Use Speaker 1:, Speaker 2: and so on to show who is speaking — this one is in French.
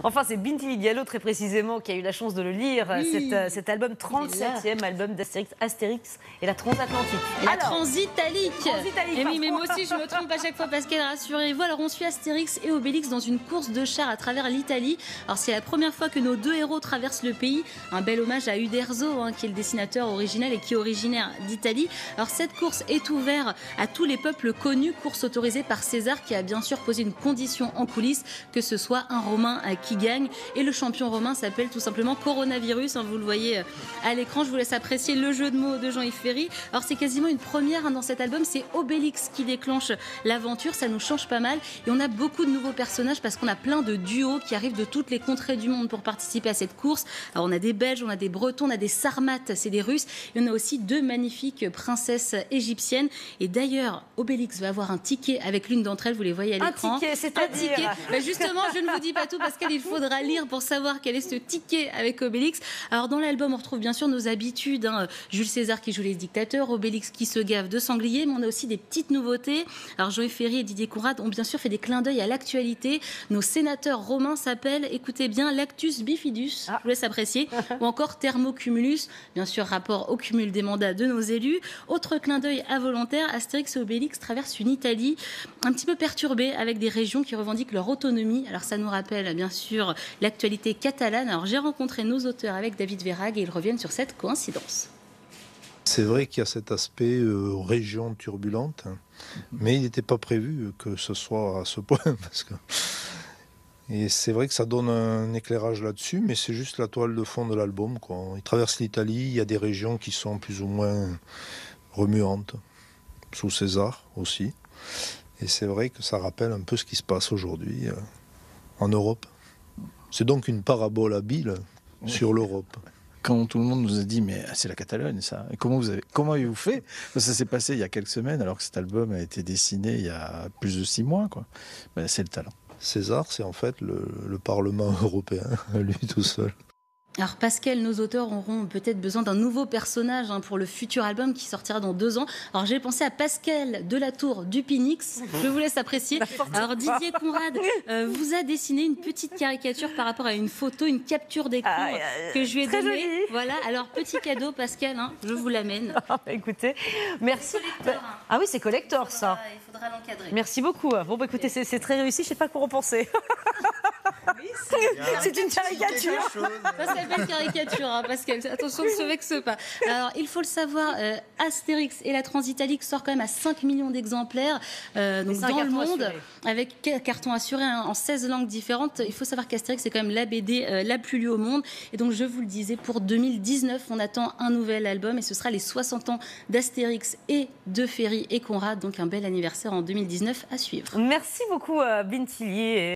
Speaker 1: Enfin, c'est Binti Diallo, très précisément, qui a eu la chance de le lire,
Speaker 2: Oui.
Speaker 1: cet album, 37e album d'Astérix et la Transatlantique.
Speaker 2: La Transitalique. Et oui, mais moi
Speaker 1: pardon.
Speaker 2: aussi, je me trompe à chaque fois, Pascal, rassurez-vous. Alors, on suit Astérix et Obélix dans une course de chars à travers l'Italie. Alors, c'est la première fois que nos deux héros traversent le pays. Un bel hommage à Uderzo, qui est le dessinateur originel et qui est originaire d'Italie. Alors, cette course est ouverte à tous les peuples connus, course autorisée par César, qui a bien sûr posé une condition en coulisses, que ce soit un Romain qui gagne. Et le champion romain s'appelle tout simplement Coronavirus, vous le voyez à l'écran. Je vous laisse apprécier le jeu de mots de Jean-Yves Ferry. Alors c'est quasiment une première dans cet album, c'est Obélix qui déclenche l'aventure, ça nous change pas mal et on a beaucoup de nouveaux personnages parce qu'on a plein de duos qui arrivent de toutes les contrées du monde pour participer à cette course. Alors on a des Belges, on a des Bretons, on a des Sarmates, c'est des Russes, et on a aussi deux magnifiques princesses égyptiennes. Et d'ailleurs, Obélix va avoir un ticket avec l'une d'entre elles, vous les voyez à l'écran.
Speaker 1: Un ticket, c'est-à-dire
Speaker 2: Justement, je ne vous dis pas tout parce qu'il faudra lire pour savoir quel est ce ticket avec Obélix. Alors dans l'album, on retrouve bien sûr nos habitudes, Jules César qui joue les dictateurs, Obélix qui se gave de sangliers, mais on a aussi des petites nouveautés. Alors Jean-Yves Ferry et Didier Conrad ont bien sûr fait des clins d'œil à l'actualité. Nos sénateurs romains s'appellent, écoutez bien, Lactus Bifidus, je vous laisse apprécier, ou encore Thermocumulus, bien sûr rapport au cumul des mandats de nos élus. Autre clin d'œil involontaire, Astérix et Obélix traversent une Italie un petit peu perturbée avec des régions qui revendiquent leur autonomie. Alors ça nous rappelle bien sûr l'actualité catalane. Alors j'ai rencontré nos auteurs avec David Verhaeghe et ils reviennent sur cette coïncidence.
Speaker 3: C'est vrai qu'il y a cet aspect région turbulente, mais il n'était pas prévu que ce soit à ce point. Et c'est vrai que ça donne un éclairage là-dessus, mais c'est juste la toile de fond de l'album, quoi. Il traverse l'Italie, il y a des régions qui sont plus ou moins remuantes, sous César aussi. Et c'est vrai que ça rappelle un peu ce qui se passe aujourd'hui en Europe. C'est donc une parabole habile sur l'Europe.
Speaker 4: Quand tout le monde nous a dit mais c'est la Catalogne ça, et comment avez-vous fait? Ça s'est passé il y a quelques semaines alors que cet album a été dessiné il y a plus de 6 mois, quoi. C'est le talent.
Speaker 3: César, c'est en fait le Parlement européen, lui tout seul.
Speaker 2: Alors Pascal, nos auteurs auront peut-être besoin d'un nouveau personnage pour le futur album qui sortira dans 2 ans. Alors j'ai pensé à Pascal Delatour du Pinix. Je vous laisse apprécier. Alors Didier Conrad vous a dessiné une petite caricature par rapport à une photo, une capture d'écran que je lui ai donnée.
Speaker 1: Joli.
Speaker 2: Voilà. Alors petit cadeau, Pascal, je vous l'amène.
Speaker 1: Écoutez, merci. Ah oui, c'est collector ça.
Speaker 2: Il faudra l'encadrer.
Speaker 1: Merci beaucoup. Bon, écoutez, c'est très réussi. Je ne sais pas quoi en penser. C'est une caricature.
Speaker 2: Ça s'appelle caricature, Pascal. Attention, ne se vexe pas. Alors, il faut le savoir, Astérix et la Transitalique sort quand même à 5 millions d'exemplaires donc dans le monde, assuré. Avec carton assuré en 16 langues différentes. Il faut savoir qu'Astérix est quand même la BD la plus lue au monde. Et donc, je vous le disais, pour 2019, on attend un nouvel album et ce sera les 60 ans d'Astérix et de Ferry et Conrad. Donc, un bel anniversaire en 2019 à suivre.
Speaker 1: Merci beaucoup, Binti.